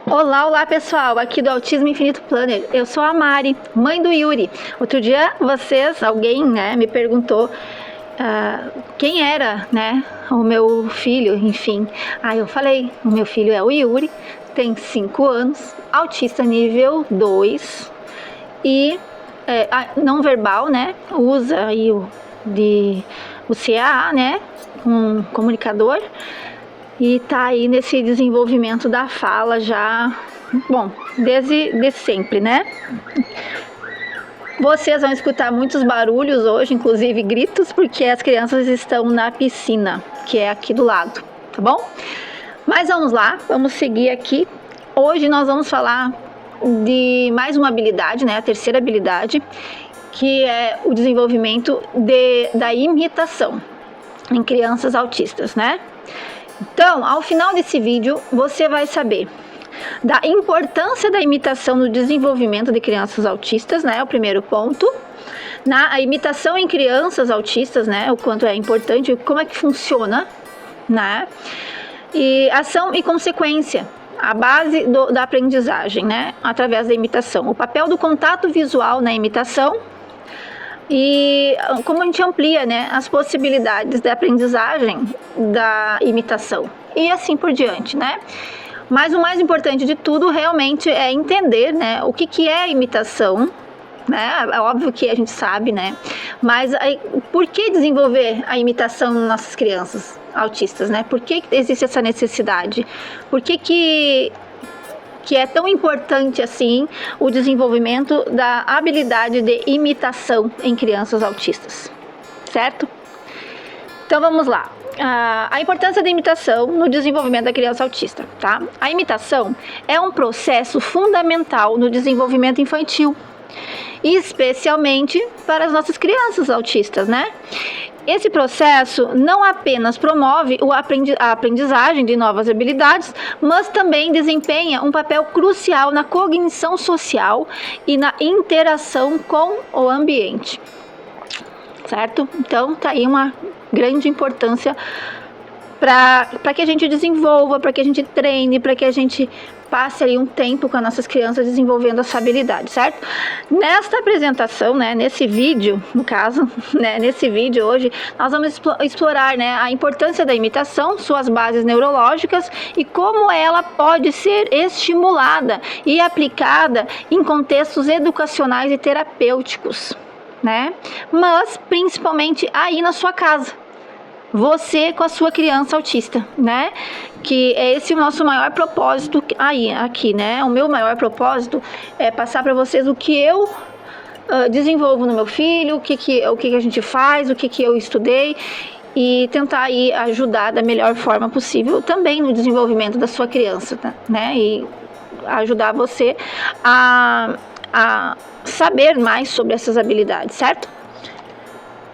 Olá, olá pessoal, aqui do Autismo Infinito Planner. Eu sou a Mari, mãe do Yuri. Outro dia alguém me perguntou quem era, o meu filho, enfim. Aí eu falei, o meu filho é o Yuri, tem 5 anos, autista nível 2 e não verbal, usa aí o CAA, um comunicador. E tá aí nesse desenvolvimento da fala já, desde sempre, Vocês vão escutar muitos barulhos hoje, inclusive gritos, porque as crianças estão na piscina, que é aqui do lado, tá bom? Mas vamos lá, vamos seguir aqui. Hoje nós vamos falar de mais uma habilidade, a terceira habilidade, que é o desenvolvimento da imitação em crianças autistas, Então, ao final desse vídeo, você vai saber da importância da imitação no desenvolvimento de crianças autistas, o primeiro ponto. A imitação em crianças autistas, o quanto é importante, como é que funciona, E ação e consequência, a base da aprendizagem, através da imitação. O papel do contato visual na imitação. E como a gente amplia as possibilidades da aprendizagem da imitação e assim por diante, Mas o mais importante de tudo realmente é entender, o que é a imitação, É óbvio que a gente sabe, Mas por que desenvolver a imitação nas nossas crianças autistas, Por que existe essa necessidade? Por que é tão importante assim o desenvolvimento da habilidade de imitação em crianças autistas, certo? Então vamos lá. A importância da imitação no desenvolvimento da criança autista, tá? A imitação é um processo fundamental no desenvolvimento infantil, especialmente para as nossas crianças autistas, Esse processo não apenas promove a aprendizagem de novas habilidades, mas também desempenha um papel crucial na cognição social e na interação com o ambiente, certo? Então, tá aí uma grande importância para que a gente desenvolva, para que a gente treine, para que a gente passe aí um tempo com as nossas crianças desenvolvendo essa habilidade, certo? Nesta apresentação, nesse vídeo, no caso, nesse vídeo hoje, nós vamos explorar, a importância da imitação, suas bases neurológicas e como ela pode ser estimulada e aplicada em contextos educacionais e terapêuticos, Mas, principalmente aí na sua casa. Você com a sua criança autista, Que é esse o nosso maior propósito aqui, O meu maior propósito é passar para vocês o que eu desenvolvo no meu filho, o que a gente faz, o que eu estudei e tentar aí ajudar da melhor forma possível também no desenvolvimento da sua criança, E ajudar você a saber mais sobre essas habilidades, certo?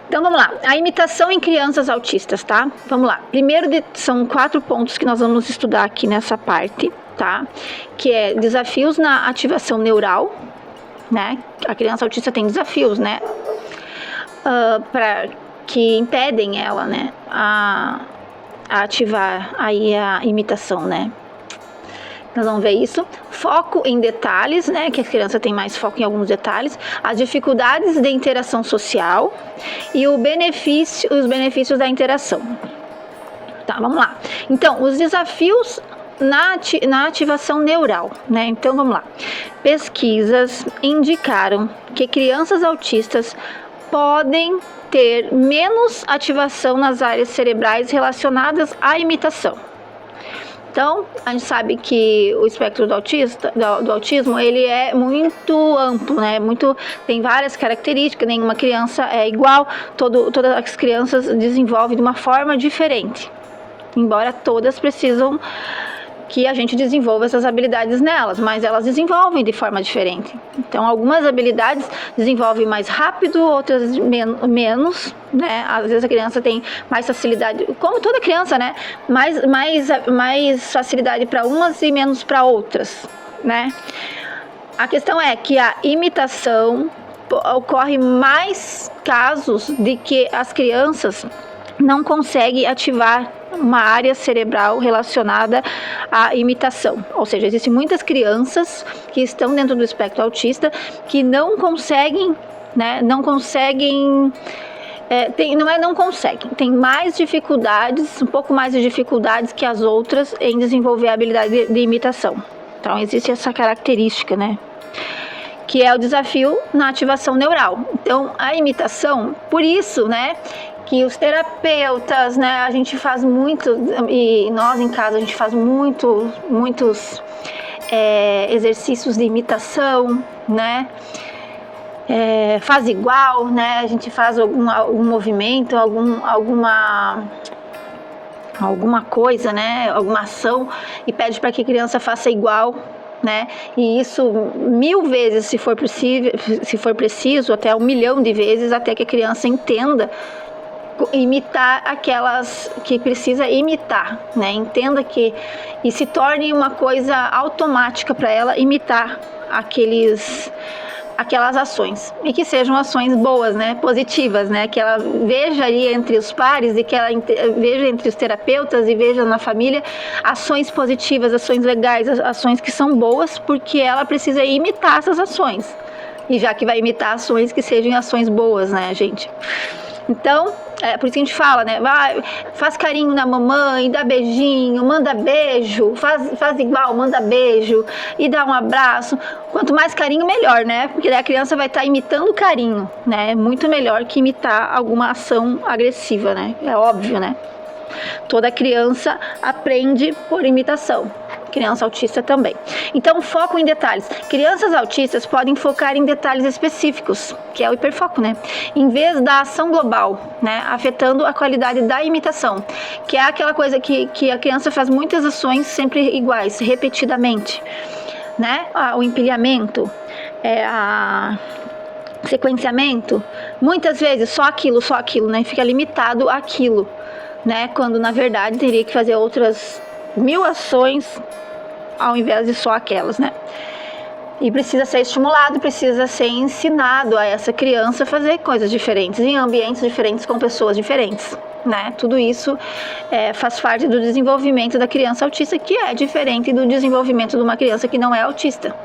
Então vamos lá, a imitação em crianças autistas, tá? Vamos lá, primeiro são 4 pontos que nós vamos estudar aqui nessa parte, tá? Que é desafios na ativação neural, A criança autista tem desafios, que impedem ela, a ativar aí a imitação, Nós vamos ver isso. Foco em detalhes, Que a criança tem mais foco em alguns detalhes. As dificuldades de interação social e os benefícios da interação. Tá, vamos lá. Então, os desafios na ativação neural, Então, vamos lá. Pesquisas indicaram que crianças autistas podem ter menos ativação nas áreas cerebrais relacionadas à imitação. Então, a gente sabe que o espectro do autismo, ele é muito amplo, tem várias características, nenhuma criança é igual, todas as crianças desenvolvem de uma forma diferente, embora todas precisam que a gente desenvolva essas habilidades nelas, mas elas desenvolvem de forma diferente. Então, algumas habilidades desenvolvem mais rápido, outras menos, Às vezes a criança tem mais facilidade, como toda criança, mais facilidade para umas e menos para outras, A questão é que a imitação ocorre mais casos de que as crianças não conseguem ativar uma área cerebral relacionada à imitação. Ou seja, existem muitas crianças que estão dentro do espectro autista que não conseguem, né, não conseguem, tem mais dificuldades, um pouco mais de dificuldades que as outras em desenvolver a habilidade de imitação. Então, existe essa característica, né, que é o desafio na ativação neural. Então, a imitação, por isso, né, que os terapeutas, né, a gente faz muito, e nós em casa a gente faz muitos exercícios de imitação, né, faz igual, né, a gente faz algum movimento, alguma coisa, né, alguma ação e pede para que a criança faça igual, né, e isso 1000 vezes se for preciso, até 1 milhão de vezes, até que a criança entenda imitar aquelas que precisa imitar, né? Entenda que e se torne uma coisa automática para ela imitar aquelas ações e que sejam ações boas, né? Positivas, né? Que ela veja ali entre os pares e que ela veja entre os terapeutas e veja na família ações positivas, ações legais, ações que são boas, porque ela precisa imitar essas ações. E já que vai imitar ações, que sejam ações boas, né, gente? Então, por isso que a gente fala, né? Faz carinho na mamãe, dá beijinho, manda beijo, faz igual, manda beijo e dá um abraço. Quanto mais carinho, melhor, né? Porque daí a criança vai estar imitando carinho, né? Muito melhor que imitar alguma ação agressiva, né? É óbvio, né? Toda criança aprende por imitação. Criança autista também. Então, foco em detalhes. Crianças autistas podem focar em detalhes específicos, que é o hiperfoco, né? Em vez da ação global, né? Afetando a qualidade da imitação, que é aquela coisa que a criança faz muitas ações sempre iguais, repetidamente, né? O empilhamento, sequenciamento, muitas vezes só aquilo, né? Fica limitado àquilo, né? Quando na verdade teria que fazer outras 1000 ações ao invés de só aquelas, né? E precisa ser estimulado, precisa ser ensinado a essa criança a fazer coisas diferentes, em ambientes diferentes, com pessoas diferentes, né? Tudo isso faz parte do desenvolvimento da criança autista, que é diferente do desenvolvimento de uma criança que não é autista.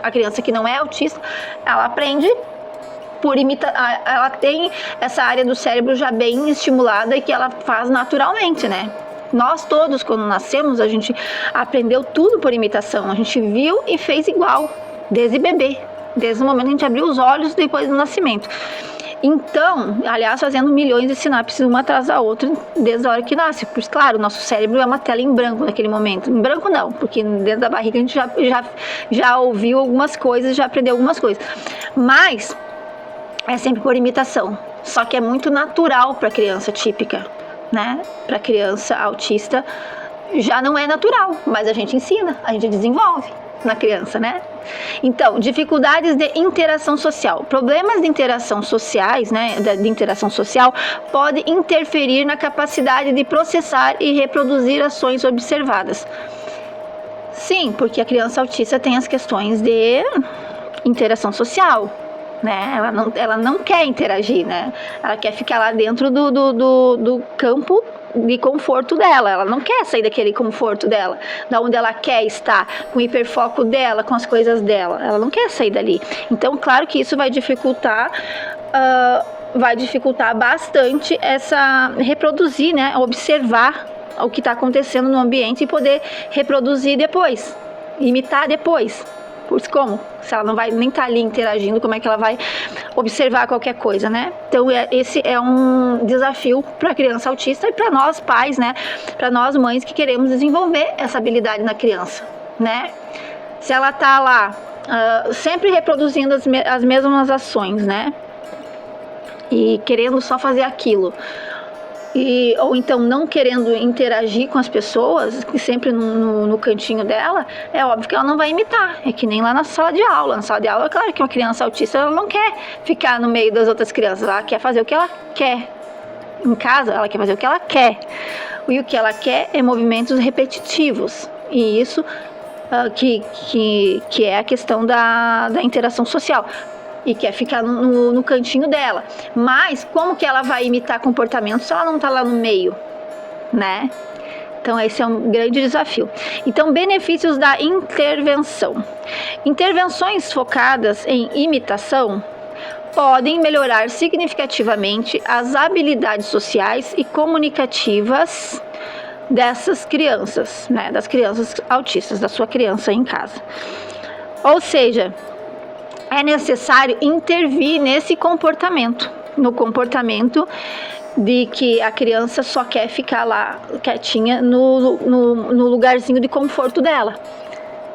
A criança que não é autista, ela aprende por imitar, ela tem essa área do cérebro já bem estimulada e que ela faz naturalmente, né? Nós todos, quando nascemos, a gente aprendeu tudo por imitação. A gente viu e fez igual, desde bebê. Desde o momento que a gente abriu os olhos depois do nascimento. Então, aliás, fazendo milhões de sinapses uma atrás da outra, desde a hora que nasce. Pois, claro, o nosso cérebro é uma tela em branco naquele momento. Em branco não, porque dentro da barriga a gente já ouviu algumas coisas, já aprendeu algumas coisas. Mas é sempre por imitação. Só que é muito natural para a criança típica, né? Para a criança autista já não é natural, mas a gente ensina, a gente desenvolve na criança, né? Então, dificuldades de interação social. Problemas de interação sociais, né? De interação social podem interferir na capacidade de processar e reproduzir ações observadas. Sim, porque a criança autista tem as questões de interação social, né? Ela não quer interagir, né? Ela quer ficar lá dentro do campo de conforto dela. Ela não quer sair daquele conforto dela, da onde ela quer estar, com o hiperfoco dela, com as coisas dela. Ela não quer sair dali. Então, claro que isso vai dificultar bastante reproduzir, né? Observar o que está acontecendo no ambiente e poder reproduzir depois, imitar depois. Pois como? Se ela não vai nem estar ali interagindo, como é que ela vai observar qualquer coisa, né? Então, esse é um desafio para a criança autista e para nós pais, né? Para nós mães que queremos desenvolver essa habilidade na criança, né? Se ela está lá sempre reproduzindo as mesmas ações, né? E querendo só fazer aquilo. Ou então não querendo interagir com as pessoas, sempre no cantinho dela, é óbvio que ela não vai imitar. É que nem lá na sala de aula. Na sala de aula, é claro que uma criança autista ela não quer ficar no meio das outras crianças, ela quer fazer o que ela quer. Em casa, ela quer fazer o que ela quer. E o que ela quer é movimentos repetitivos. E isso que é a questão da interação social. E quer ficar no cantinho dela. Mas como que ela vai imitar comportamentos se ela não está lá no meio? né? Então, esse é um grande desafio. Então, benefícios da intervenção. Intervenções focadas em imitação podem melhorar significativamente as habilidades sociais e comunicativas dessas crianças, né? Das crianças autistas, da sua criança em casa. Ou seja, é necessário intervir nesse comportamento, no comportamento de que a criança só quer ficar lá quietinha no lugarzinho de conforto dela,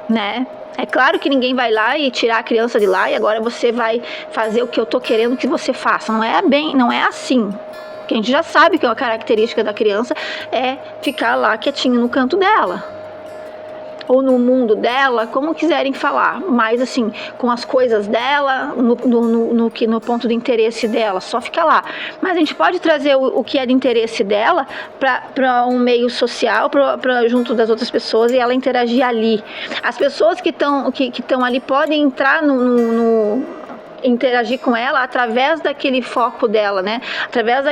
né? É claro que ninguém vai lá e tirar a criança de lá e agora você vai fazer o que eu tô querendo que você faça. Não é assim. Porque a gente já sabe que uma característica da criança é ficar lá quietinha no canto dela. Ou no mundo dela, como quiserem falar, mas assim, com as coisas dela, no ponto de interesse dela, só fica lá. Mas a gente pode trazer o que é de interesse dela para um meio social, para junto das outras pessoas e ela interagir ali. As pessoas que estão ali podem entrar interagir com ela através daquele foco dela, né? Através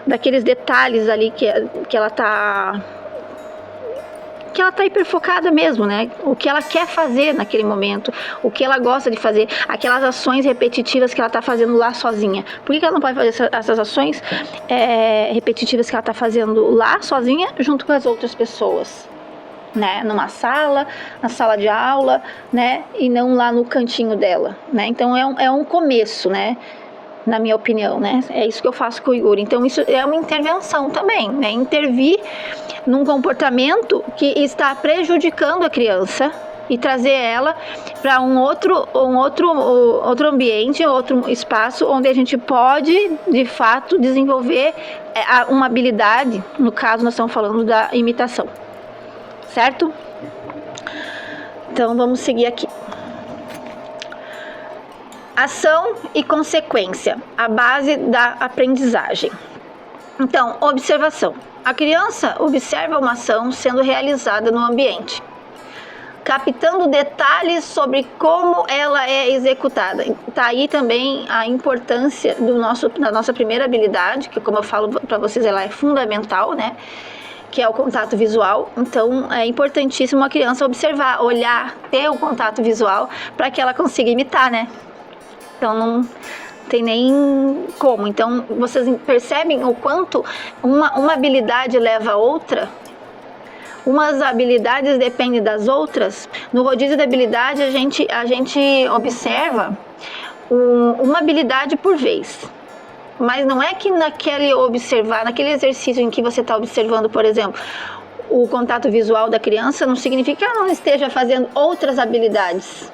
daqueles detalhes ali que ela tá hiperfocada mesmo, né? O que ela quer fazer naquele momento, o que ela gosta de fazer, aquelas ações repetitivas que ela está fazendo lá sozinha. Por que ela não pode fazer essas ações repetitivas que ela está fazendo lá sozinha, junto com as outras pessoas? Né? Na sala de aula, né? E não lá no cantinho dela, né? Então é um começo, né? Na minha opinião, né? É isso que eu faço com o Igor. Então isso é uma intervenção também, né? Intervir num comportamento que está prejudicando a criança e trazer ela para um outro ambiente, outro espaço onde a gente pode, de fato, desenvolver uma habilidade. No caso, nós estamos falando da imitação, certo? Então, vamos seguir aqui. Ação e consequência, a base da aprendizagem. Então, observação. A criança observa uma ação sendo realizada no ambiente, captando detalhes sobre como ela é executada. Está aí também a importância da nossa primeira habilidade, que, como eu falo para vocês, ela é fundamental, né? Que é o contato visual. Então, é importantíssimo a criança observar, olhar, ter o contato visual para que ela consiga imitar, né? Então, não tem nem como. Então, vocês percebem o quanto uma habilidade leva a outra? Umas habilidades dependem das outras. No rodízio da habilidade, a gente observa uma habilidade por vez. Mas não é que naquele exercício em que você está observando, por exemplo, o contato visual da criança, não significa que ela não esteja fazendo outras habilidades.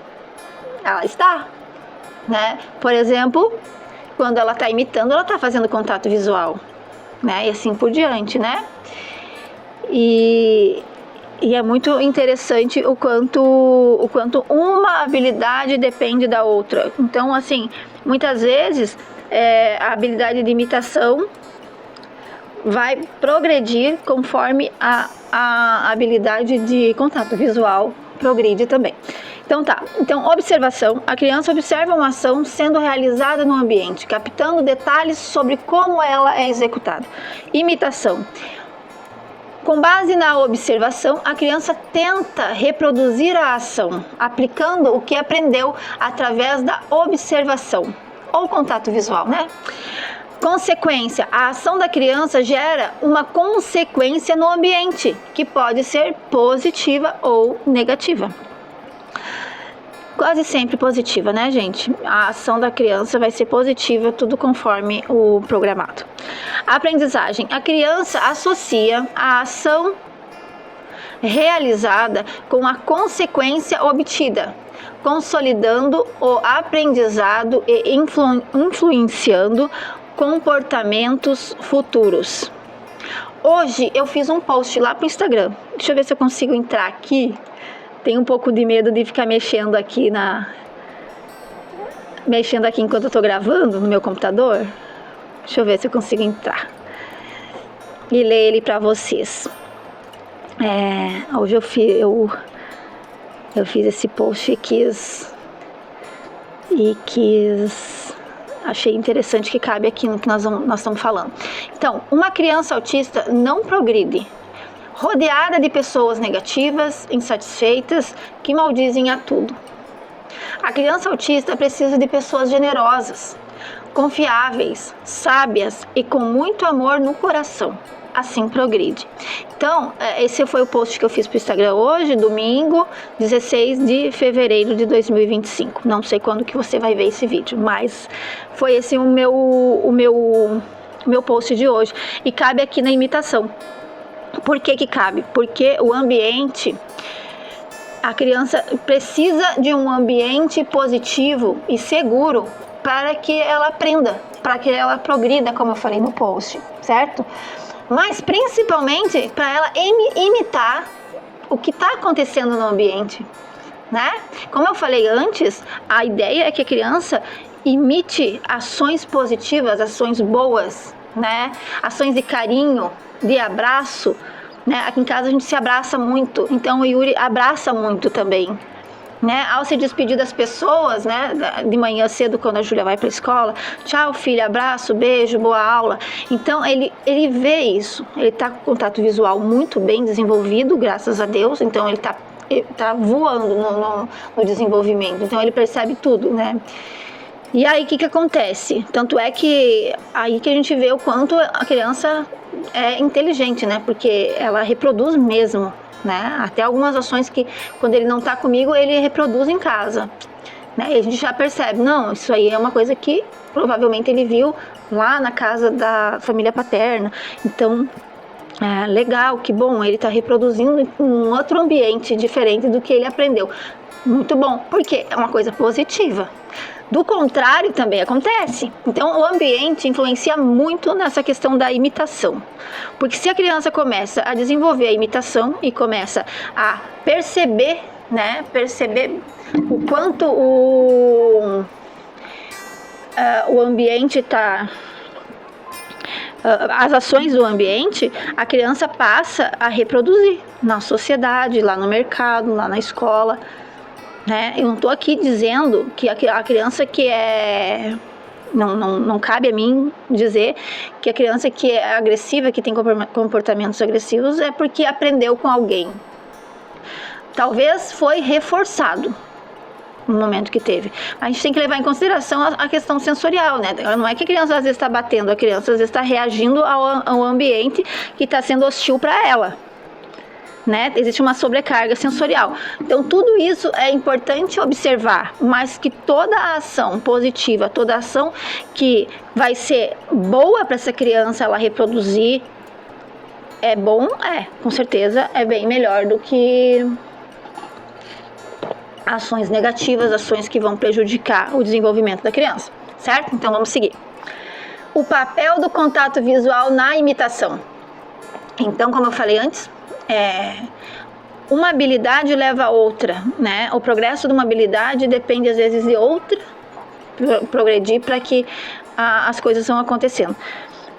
Ela está. Né? Por exemplo, quando ela está imitando, ela está fazendo contato visual, né? E assim por diante, né? E é muito interessante o quanto uma habilidade depende da outra. Então, assim, muitas vezes a habilidade de imitação vai progredir conforme a habilidade de contato visual progride também. Então, observação. A criança observa uma ação sendo realizada no ambiente, captando detalhes sobre como ela é executada. Imitação. Com base na observação, a criança tenta reproduzir a ação, aplicando o que aprendeu através da observação, ou contato visual, né? Consequência. A ação da criança gera uma consequência no ambiente, que pode ser positiva ou negativa. Quase sempre positiva, né, gente? A ação da criança vai ser positiva, tudo conforme o programado. A aprendizagem. A criança associa a ação realizada com a consequência obtida, consolidando o aprendizado e influenciando comportamentos futuros. Hoje eu fiz um post lá pro Instagram. Deixa eu ver se eu consigo entrar aqui. Tenho um pouco de medo de ficar mexendo aqui enquanto eu tô gravando no meu computador. Deixa eu ver se eu consigo entrar e ler ele para vocês. Hoje eu fiz esse post e quis Achei interessante que cabe aqui no que nós estamos falando. Então, uma criança autista não progride rodeada de pessoas negativas, insatisfeitas, que maldizem a tudo. A criança autista precisa de pessoas generosas, confiáveis, sábias e com muito amor no coração. Assim progride. Então, esse foi o post que eu fiz para o Instagram hoje, domingo, 16 de fevereiro de 2025. Não sei quando que você vai ver esse vídeo, mas foi esse o meu post de hoje. E cabe aqui na imitação. Por que cabe? Porque o ambiente, a criança precisa de um ambiente positivo e seguro para que ela aprenda, para que ela progrida, como eu falei no post, certo? Mas principalmente para ela imitar o que está acontecendo no ambiente, né? Como eu falei antes, a ideia é que a criança imite ações positivas, ações boas, né? Ações de carinho, de abraço, né? Aqui em casa a gente se abraça muito, então o Yuri abraça muito também, né? Ao se despedir das pessoas, né? De manhã cedo, quando a Júlia vai para a escola, tchau filha, abraço, beijo, boa aula. Então ele vê isso, ele está com contato visual muito bem desenvolvido, graças a Deus, então ele tá voando no desenvolvimento, então ele percebe tudo, né? E aí o que acontece? Tanto é que aí que a gente vê o quanto a criança é inteligente, né? Porque ela reproduz mesmo, né? Até algumas ações que quando ele não tá comigo, ele reproduz em casa, né? E a gente já percebe, não, isso aí é uma coisa que provavelmente ele viu lá na casa da família paterna. Então, legal, que bom, ele tá reproduzindo um outro ambiente diferente do que ele aprendeu. Muito bom, porque é uma coisa positiva. Do contrário também acontece. Então o ambiente influencia muito nessa questão da imitação. Porque se a criança começa a desenvolver a imitação e começa a perceber, né, perceber o quanto o ambiente está, as ações do ambiente, a criança passa a reproduzir na sociedade, lá no mercado, lá na escola. Né? Eu não estou aqui dizendo que a criança que é... Não cabe a mim dizer que a criança que é agressiva, que tem comportamentos agressivos, é porque aprendeu com alguém. Talvez foi reforçado no momento que teve. A gente tem que levar em consideração a questão sensorial, né? Não é que a criança às vezes está batendo, a criança às vezes está reagindo ao ambiente que está sendo hostil para ela. Né? Existe uma sobrecarga sensorial. Então tudo isso é importante observar, mas que toda a ação positiva, toda a ação que vai ser boa para essa criança ela reproduzir, é bom, com certeza é bem melhor do que ações negativas, ações que vão prejudicar o desenvolvimento da criança, certo? Então vamos seguir. O papel do contato visual na imitação. Então, como eu falei antes, uma habilidade leva a outra, né? O progresso de uma habilidade depende às vezes de outra progredir para que as coisas vão acontecendo,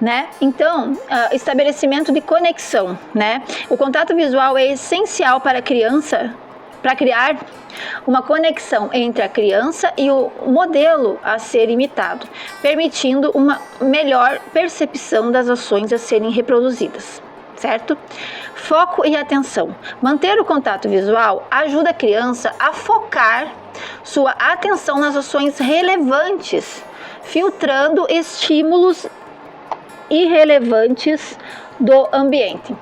né? Então, estabelecimento de conexão, né? O contato visual é essencial para a criança, para criar uma conexão entre a criança e o modelo a ser imitado, permitindo uma melhor percepção das ações a serem reproduzidas. Certo? Foco e atenção. Manter o contato visual ajuda a criança a focar sua atenção nas ações relevantes, filtrando estímulos irrelevantes do ambiente.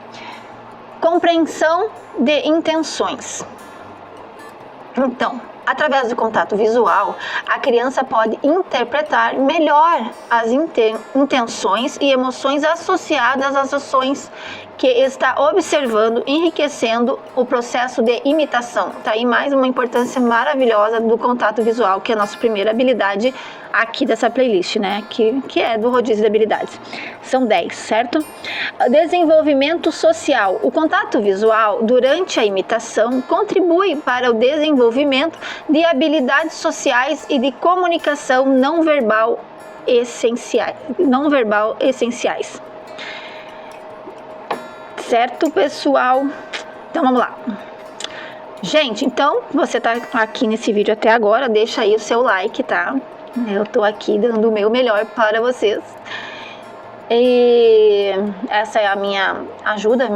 Compreensão de intenções. Então, através do contato visual, a criança pode interpretar melhor as intenções e emoções associadas às ações que está observando, enriquecendo o processo de imitação. Tá aí mais uma importância maravilhosa do contato visual, que é a nossa primeira habilidade aqui dessa playlist, né? Que é do rodízio de habilidades. São 10, certo? Desenvolvimento social. O contato visual durante a imitação contribui para o desenvolvimento de habilidades sociais e de comunicação não verbal essenciais. Certo, pessoal? Então vamos lá. Gente, então você tá aqui nesse vídeo até agora, deixa aí o seu like, tá? Eu tô aqui dando o meu melhor para vocês. E essa é a minha ajuda,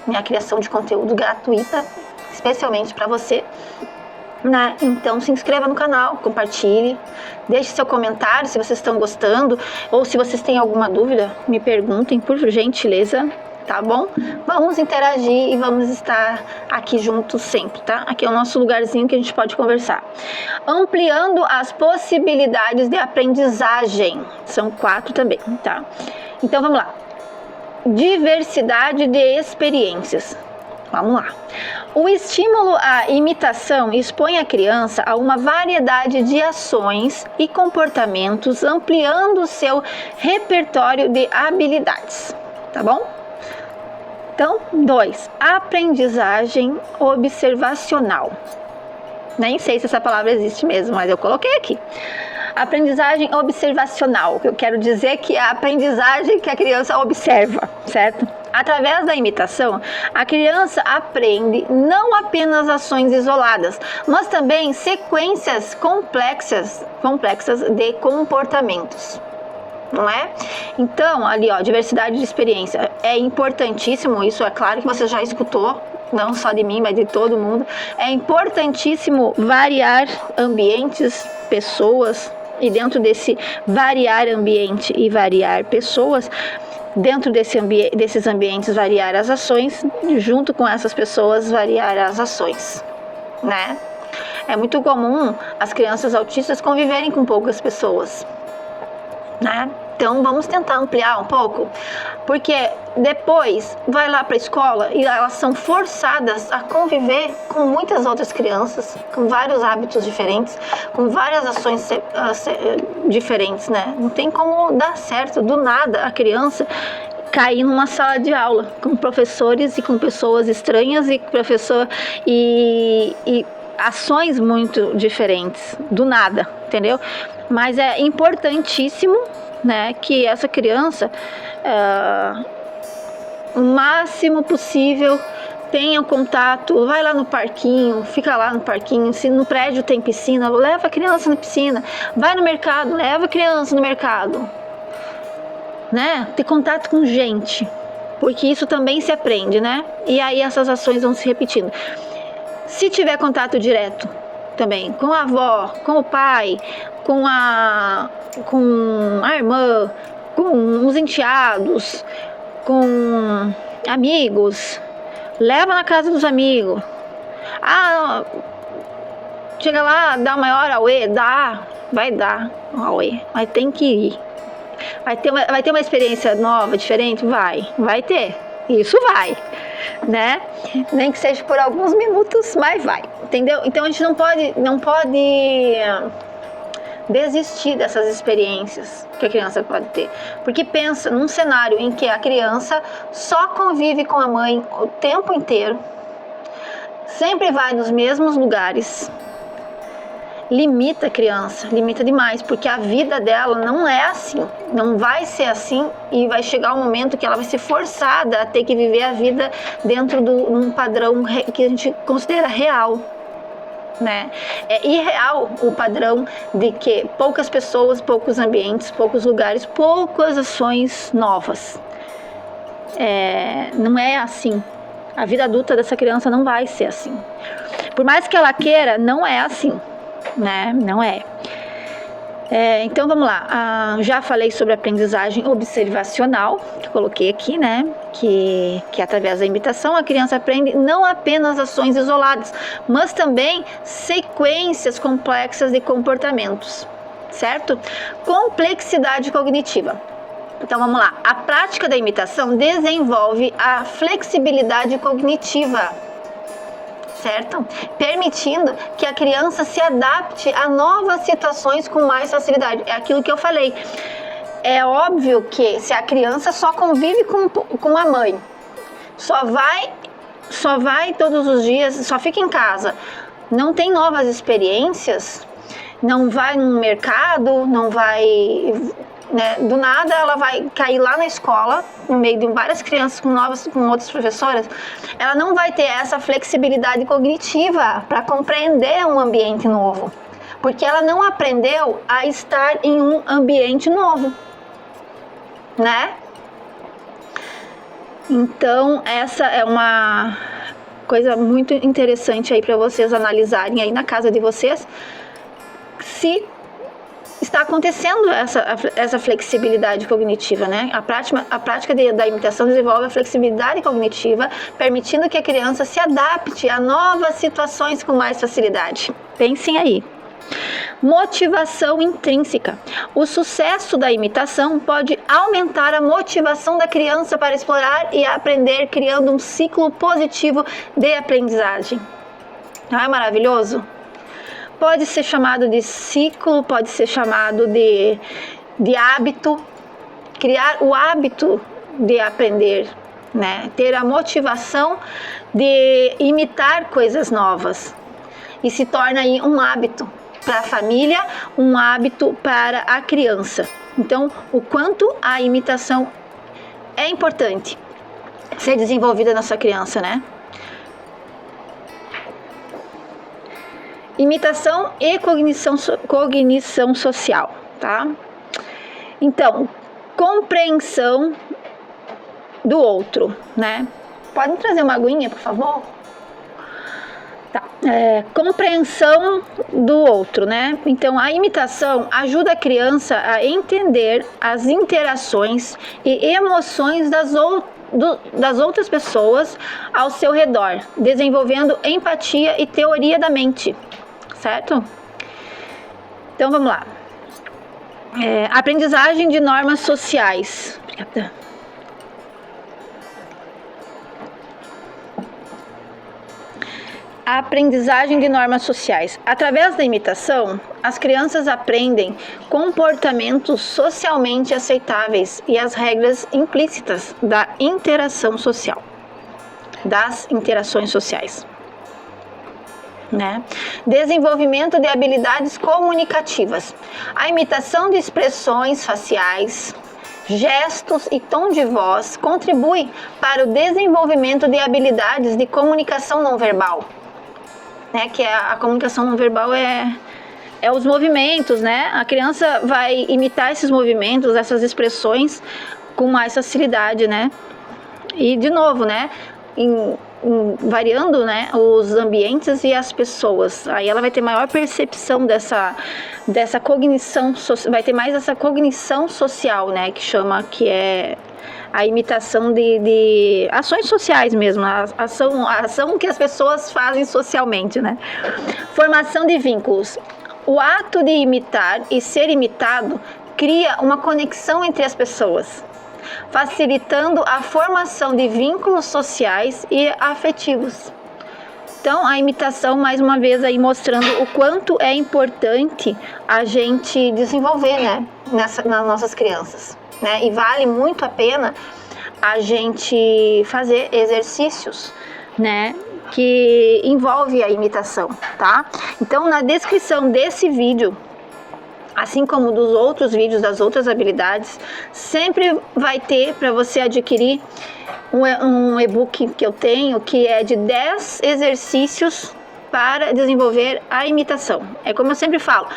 minha criação de conteúdo gratuita, especialmente para você, né? Então se inscreva no canal, compartilhe, deixe seu comentário se vocês estão gostando, ou se vocês têm alguma dúvida, me perguntem, por gentileza, tá bom? Vamos interagir e vamos estar aqui juntos sempre, tá? Aqui é o nosso lugarzinho que a gente pode conversar. Ampliando as possibilidades de aprendizagem, são 4 também, tá? Então vamos lá. Diversidade de experiências. Vamos lá. O estímulo à imitação expõe a criança a uma variedade de ações e comportamentos, ampliando seu repertório de habilidades, tá bom? Então, 2. Aprendizagem observacional. Nem sei se essa palavra existe mesmo, mas eu coloquei aqui. Aprendizagem observacional, o que eu quero dizer que é a aprendizagem que a criança observa, certo? Através da imitação, a criança aprende não apenas ações isoladas, mas também sequências complexas de comportamentos. Não é? Então, ali, ó, diversidade de experiência é importantíssimo, isso é claro que você já escutou, não só de mim, mas de todo mundo. É importantíssimo variar ambientes, pessoas, e dentro desse variar ambiente e variar pessoas, dentro desses ambientes variar as ações, junto com essas pessoas variar as ações, né? É muito comum as crianças autistas conviverem com poucas pessoas, né? Então vamos tentar ampliar um pouco, porque depois vai lá para a escola e elas são forçadas a conviver com muitas outras crianças, com vários hábitos diferentes, com várias ações diferentes, né? Não tem como dar certo do nada a criança cair numa sala de aula com professores e com pessoas estranhas e ações muito diferentes, do nada, entendeu? Mas é importantíssimo, né, que essa criança, o máximo possível, tenha contato, vai lá no parquinho, fica lá no parquinho, se no prédio tem piscina, leva a criança na piscina, vai no mercado, leva a criança no mercado, né, ter contato com gente, porque isso também se aprende, né, e aí essas ações vão se repetindo. Se tiver contato direto também com a avó, com o pai, com a irmã, com os enteados, com amigos, leva na casa dos amigos. Chega lá, dá o maior auê, vai dar um auê, mas tem que ir. Vai ter uma experiência nova, diferente? Vai ter. Isso vai, né? Nem que seja por alguns minutos, mas vai, entendeu? Então a gente não pode desistir dessas experiências que a criança pode ter, porque pensa num cenário em que a criança só convive com a mãe o tempo inteiro, sempre vai nos mesmos lugares, limita a criança, limita demais, porque a vida dela não é assim, não vai ser assim, e vai chegar um momento que ela vai ser forçada a ter que viver a vida dentro de um padrão que a gente considera real, né? É irreal o padrão de que poucas pessoas, poucos ambientes, poucos lugares, poucas ações novas. Não é assim. A vida adulta dessa criança não vai ser assim. Por mais que ela queira, não é assim, né? Não é. Então vamos lá. Já falei sobre aprendizagem observacional, que coloquei aqui, né? Que através da imitação a criança aprende não apenas ações isoladas, mas também sequências complexas de comportamentos, certo? Complexidade cognitiva. Então vamos lá. A prática da imitação desenvolve a flexibilidade cognitiva, certo? Permitindo que a criança se adapte a novas situações com mais facilidade. É aquilo que eu falei. É óbvio que se a criança só convive com a mãe, só vai todos os dias, só fica em casa, não tem novas experiências, não vai no mercado, não vai, né, do nada ela vai cair lá na escola, no meio de várias crianças com outras professoras, ela não vai ter essa flexibilidade cognitiva para compreender um ambiente novo, Porque ela não aprendeu a estar em um ambiente novo, né? Então, essa é uma coisa muito interessante aí para vocês analisarem aí na casa de vocês, se está acontecendo essa flexibilidade cognitiva, né? A prática da imitação desenvolve a flexibilidade cognitiva, permitindo que a criança se adapte a novas situações com mais facilidade. Pensem aí. Motivação intrínseca. O sucesso da imitação pode aumentar a motivação da criança para explorar e aprender, criando um ciclo positivo de aprendizagem. Não é maravilhoso? Pode ser chamado de ciclo, pode ser chamado de hábito, criar o hábito de aprender, né? Ter a motivação de imitar coisas novas. E se torna aí um hábito para a família, um hábito para a criança. Então, o quanto a imitação é importante ser desenvolvida na sua criança, né? Imitação e cognição social, tá? Então, compreensão do outro, né? Pode trazer uma aguinha, por favor? Tá. Compreensão do outro, né? Então, a imitação ajuda a criança a entender as interações e emoções das outras pessoas ao seu redor, desenvolvendo empatia e teoria da mente. Certo? Então vamos lá. Aprendizagem de normas sociais. Obrigada. A aprendizagem de normas sociais. Através da imitação, as crianças aprendem comportamentos socialmente aceitáveis e as regras implícitas da interação social, das interações sociais. Né? Desenvolvimento de habilidades comunicativas. A imitação de expressões faciais, gestos e tom de voz contribui para o desenvolvimento de habilidades de comunicação não verbal, né? Que a comunicação não verbal é os movimentos, né? A criança vai imitar esses movimentos, essas expressões com mais facilidade, né? E de novo, né? Variando, né, os ambientes e as pessoas, aí ela vai ter maior percepção dessa cognição, vai ter mais essa cognição social, né, que é a imitação de ações sociais mesmo, a ação que as pessoas fazem socialmente, né. Formação de vínculos. O ato de imitar e ser imitado cria uma conexão entre as pessoas, facilitando a formação de vínculos sociais e afetivos. Então, a imitação, mais uma vez, aí mostrando o quanto é importante a gente desenvolver, né, nas nossas crianças, né? E vale muito a pena a gente fazer exercícios, né, que envolve a imitação, tá? Então, na descrição desse vídeo, assim como dos outros vídeos das outras habilidades, sempre vai ter para você adquirir um e-book que eu tenho, que é de 10 exercícios para desenvolver a imitação. É como eu sempre falo,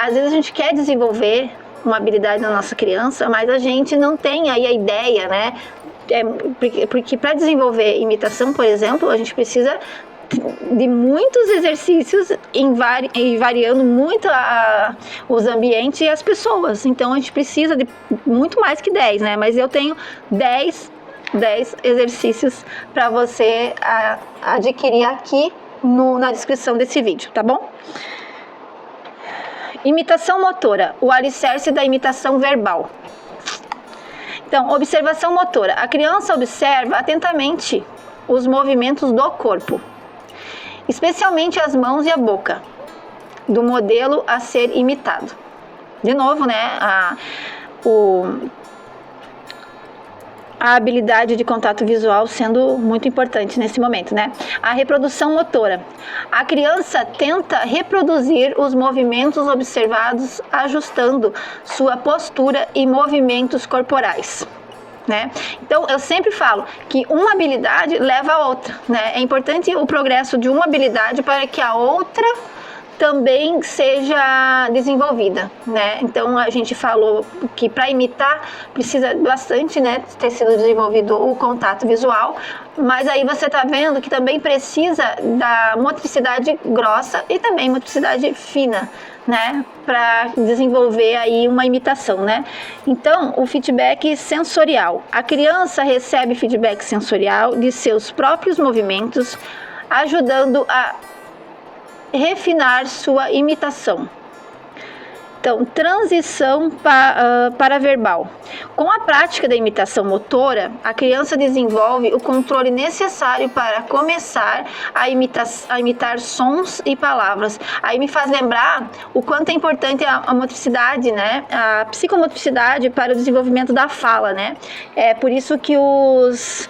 às vezes a gente quer desenvolver uma habilidade na nossa criança, mas a gente não tem aí a ideia, né? Porque para desenvolver imitação, por exemplo, a gente precisa de muitos exercícios e variando muito os ambientes e as pessoas. Então a gente precisa de muito mais que 10, né? Mas eu tenho 10 exercícios para você adquirir aqui na descrição desse vídeo, tá bom? Imitação motora, o alicerce da imitação verbal. Então, observação motora. A criança observa atentamente os movimentos do corpo, especialmente as mãos e a boca, do modelo a ser imitado. De novo, né, a habilidade de contato visual sendo muito importante nesse momento, né? A reprodução motora. A criança tenta reproduzir os movimentos observados, ajustando sua postura e movimentos corporais, né? Então, eu sempre falo que uma habilidade leva a outra, né? É importante o progresso de uma habilidade para que a outra também seja desenvolvida, né? Então a gente falou que para imitar precisa bastante, né, ter sido desenvolvido o contato visual, mas aí você está vendo que também precisa da motricidade grossa e também motricidade fina, né, para desenvolver aí uma imitação, né? Então, o feedback sensorial. A criança recebe feedback sensorial de seus próprios movimentos, ajudando a refinar sua imitação. Então, transição para verbal. Com a prática da imitação motora, a criança desenvolve o controle necessário para começar a imitar sons e palavras. Aí me faz lembrar o quanto é importante a motricidade, né? A psicomotricidade para o desenvolvimento da fala, né? É por isso que os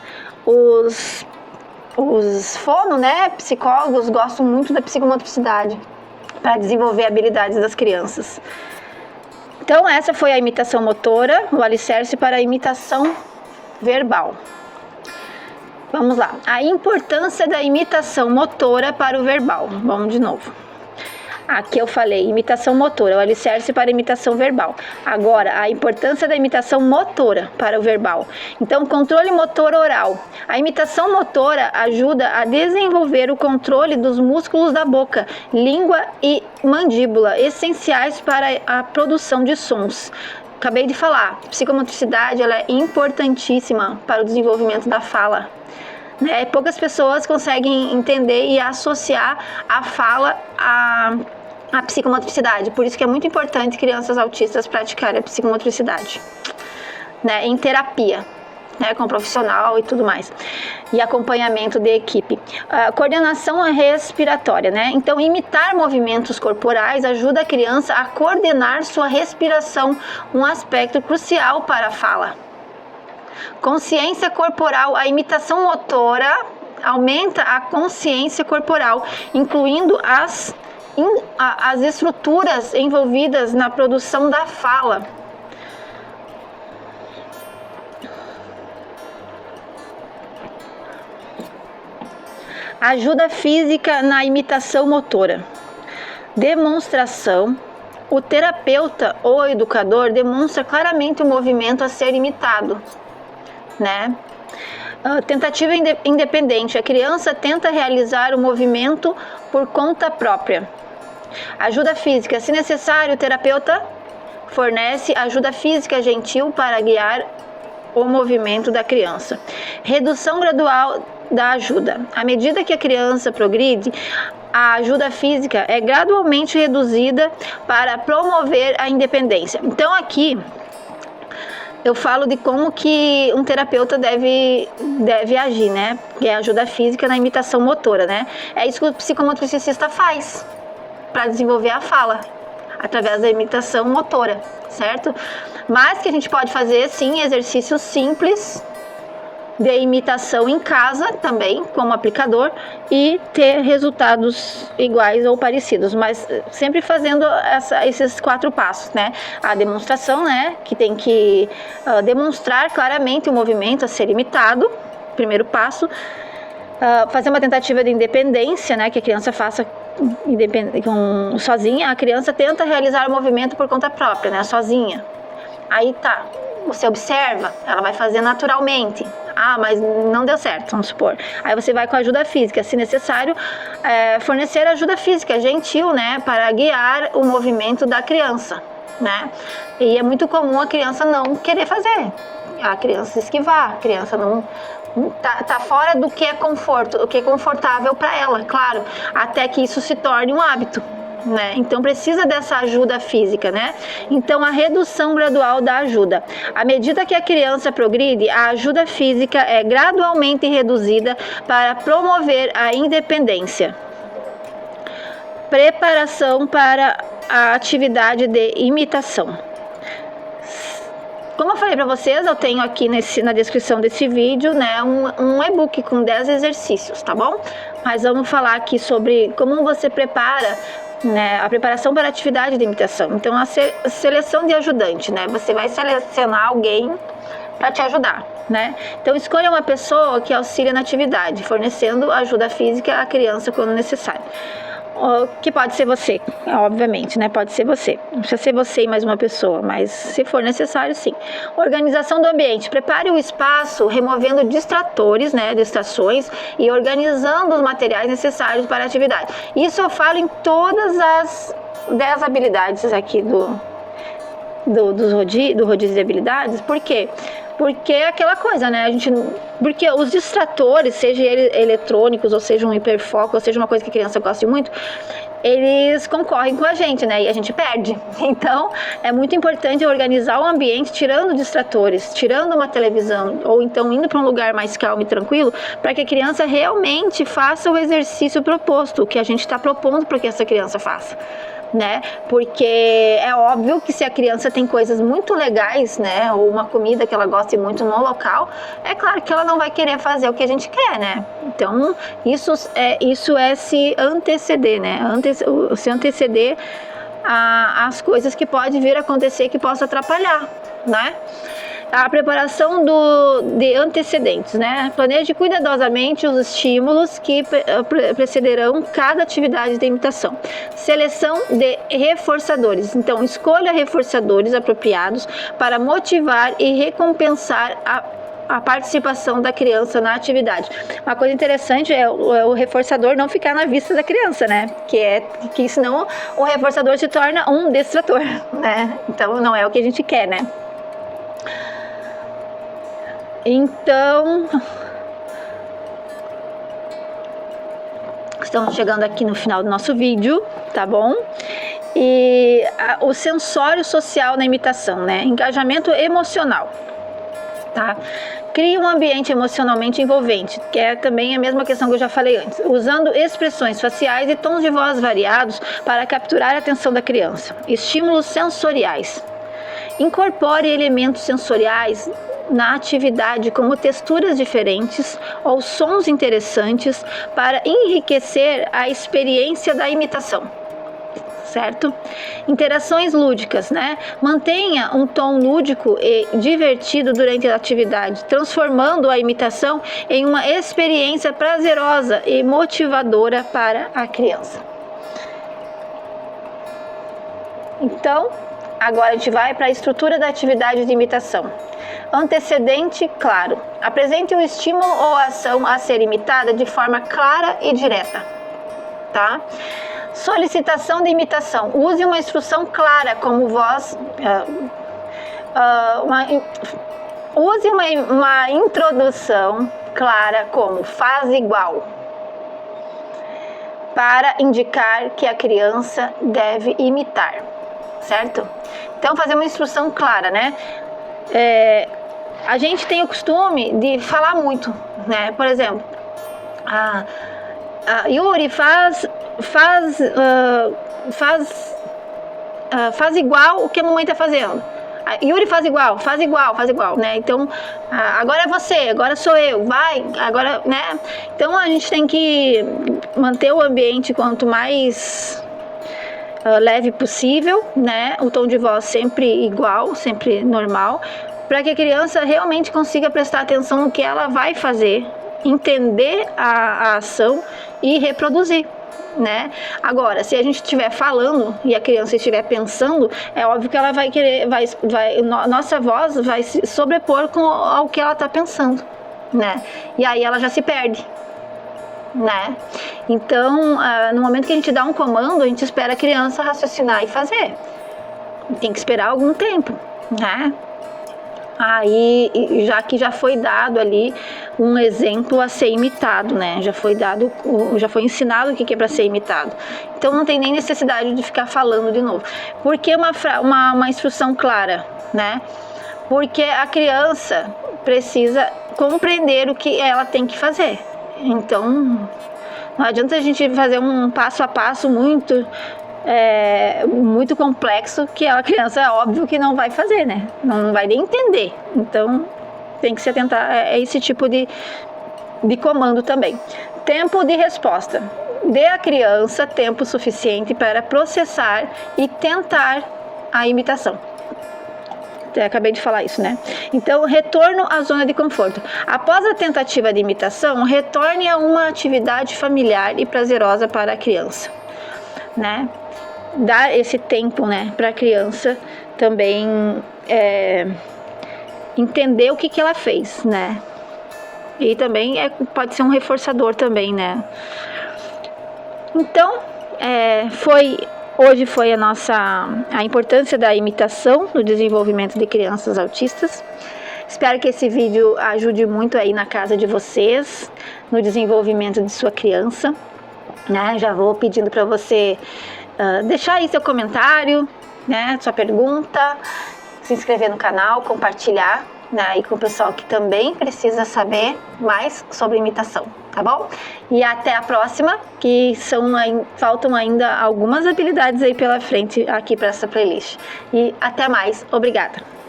fono, né, psicólogos gostam muito da psicomotricidade para desenvolver habilidades das crianças. Então essa foi a imitação motora, o alicerce para a imitação verbal. Vamos lá, a importância da imitação motora para o verbal. Vamos de novo. Aqui eu falei imitação motora, o alicerce para a imitação verbal. Agora, a importância da imitação motora para o verbal. Então, controle motor oral. A imitação motora ajuda a desenvolver o controle dos músculos da boca, língua e mandíbula, essenciais para a produção de sons. Acabei de falar, psicomotricidade ela é importantíssima para o desenvolvimento da fala. Né? Poucas pessoas conseguem entender e associar a fala a psicomotricidade, por isso que é muito importante crianças autistas praticarem a psicomotricidade, né, em terapia, né, com profissional e tudo mais, e acompanhamento de equipe. Coordenação respiratória, né, então imitar movimentos corporais ajuda a criança a coordenar sua respiração, um aspecto crucial para a fala. Consciência corporal, a imitação motora aumenta a consciência corporal, incluindo as estruturas envolvidas na produção da fala. Ajuda física na imitação motora. Demonstração. O terapeuta ou educador demonstra claramente o movimento a ser imitado, né? Tentativa independente. A criança tenta realizar o movimento por conta própria. Ajuda física. Se necessário, o terapeuta fornece ajuda física gentil para guiar o movimento da criança. Redução gradual da ajuda. À medida que a criança progride, a ajuda física é gradualmente reduzida para promover a independência. Então aqui eu falo de como que um terapeuta deve agir, né? Que é a ajuda física na imitação motora, né? É isso que o psicomotricista faz para desenvolver a fala, através da imitação motora, certo? Mas que a gente pode fazer, sim, exercícios simples de imitação em casa também, como aplicador, e ter resultados iguais ou parecidos, mas sempre fazendo esses 4 passos, né? A demonstração, né? Que tem que demonstrar claramente o movimento a ser imitado, primeiro passo. Fazer uma tentativa de independência, né? Que a criança faça sozinha. A criança tenta realizar o movimento por conta própria, né? Sozinha. Aí tá, você observa, ela vai fazer naturalmente. Ah, mas não deu certo, vamos supor. Aí você vai com a ajuda física, se necessário, fornecer ajuda física gentil, né, para guiar o movimento da criança, né? E é muito comum a criança não querer fazer, a criança esquivar, a criança não tá fora do que é conforto, o que é confortável para ela, claro, até que isso se torne um hábito. Né? Então precisa dessa ajuda física, né? Então a redução gradual da ajuda. À medida que a criança progride, a ajuda física é gradualmente reduzida para promover a independência. Preparação para a atividade de imitação. Como eu falei para vocês, eu tenho aqui na descrição desse vídeo, né, um e-book com 10 exercícios, tá bom? Mas vamos falar aqui sobre como você prepara, né, a preparação para a atividade de imitação. Então, a seleção de ajudante, né? Você vai selecionar alguém para te ajudar, né? Então, escolha uma pessoa que auxilia na atividade, fornecendo ajuda física à criança quando necessário. que pode ser você, obviamente, né? Pode ser você. Não precisa ser você e mais uma pessoa, mas se for necessário, sim. Organização do ambiente. Prepare o espaço removendo distratores, né? Distrações e organizando os materiais necessários para a atividade. Isso eu falo em todas as 10 habilidades aqui do rodízio de habilidades. Por quê? Porque é aquela coisa, né? Porque os distratores, seja eles eletrônicos, ou seja um hiperfoco, ou seja uma coisa que a criança gosta muito, eles concorrem com a gente, né? E a gente perde. Então, é muito importante organizar o ambiente, tirando distratores, tirando uma televisão, ou então indo para um lugar mais calmo e tranquilo, para que a criança realmente faça o exercício proposto, o que a gente está propondo para que essa criança faça. Né? Porque é óbvio que se a criança tem coisas muito legais, né, ou uma comida que ela gosta muito no local, é claro que ela não vai querer fazer o que a gente quer, né? Então, isso é se anteceder, né? Se anteceder às coisas que pode vir a acontecer que possa atrapalhar, né? A preparação de antecedentes, né? Planeje cuidadosamente os estímulos que precederão cada atividade de imitação. Seleção de reforçadores. Então, escolha reforçadores apropriados para motivar e recompensar a participação da criança na atividade. Uma coisa interessante é o reforçador não ficar na vista da criança, né? Que senão o reforçador se torna um distrator, né? Então, não é o que a gente quer, né? Então, estamos chegando aqui no final do nosso vídeo, tá bom? E o sensório social na imitação, né? Engajamento emocional, tá? Crie um ambiente emocionalmente envolvente, que é também a mesma questão que eu já falei antes, usando expressões faciais e tons de voz variados para capturar a atenção da criança. Estímulos sensoriais. Incorpore elementos sensoriais na atividade, como texturas diferentes ou sons interessantes, para enriquecer a experiência da imitação, certo? Interações lúdicas, né? Mantenha um tom lúdico e divertido durante a atividade, transformando a imitação em uma experiência prazerosa e motivadora para a criança. Então, agora a gente vai para a estrutura da atividade de imitação. Antecedente claro. Apresente o estímulo ou a ação a ser imitada de forma clara e direta, tá? Solicitação de imitação. Use uma instrução clara como voz. Use uma introdução clara como faz igual, para indicar que a criança deve imitar, certo? Então, fazer uma instrução clara, né? A gente tem o costume de falar muito, né? Por exemplo, Yuri faz igual o que a mamãe está fazendo. Yuri faz igual, né? Então, agora é você, agora sou eu, vai, agora, né? Então, a gente tem que manter o ambiente quanto mais leve possível, né? O tom de voz sempre igual, sempre normal, para que a criança realmente consiga prestar atenção no que ela vai fazer, entender a ação e reproduzir, né? Agora, se a gente estiver falando e a criança estiver pensando, é óbvio que ela vai querer, nossa voz vai se sobrepor ao que ela está pensando, né? E aí ela já se perde, né? Então, no momento que a gente dá um comando, a gente espera a criança raciocinar e fazer. Tem que esperar algum tempo, né? Aí, já que já foi dado ali um exemplo a ser imitado, né? Já foi ensinado o que é para ser imitado. Então, não tem nem necessidade de ficar falando de novo. Por que uma instrução clara, né? Porque a criança precisa compreender o que ela tem que fazer. Então, não adianta a gente fazer um passo a passo muito complexo que a criança, é óbvio que não vai fazer, né? Não vai nem entender. Então, tem que se atentar a esse tipo de comando também. Tempo de resposta. Dê à criança tempo suficiente para processar e tentar a imitação. Acabei de falar isso, né? Então, retorno à zona de conforto. Após a tentativa de imitação, retorne a uma atividade familiar e prazerosa para a criança. né? Dar esse tempo, né, para a criança também entender o que ela fez, né? E também pode ser um reforçador também, né? Então, hoje foi a importância da imitação no desenvolvimento de crianças autistas. Espero que esse vídeo ajude muito aí na casa de vocês, no desenvolvimento de sua criança, né? Já vou pedindo para você deixar aí seu comentário, né? Sua pergunta, se inscrever no canal, compartilhar, né? E com o pessoal que também precisa saber mais sobre imitação, tá bom? E até a próxima, que faltam ainda algumas habilidades aí pela frente aqui para essa playlist. E até mais, obrigada!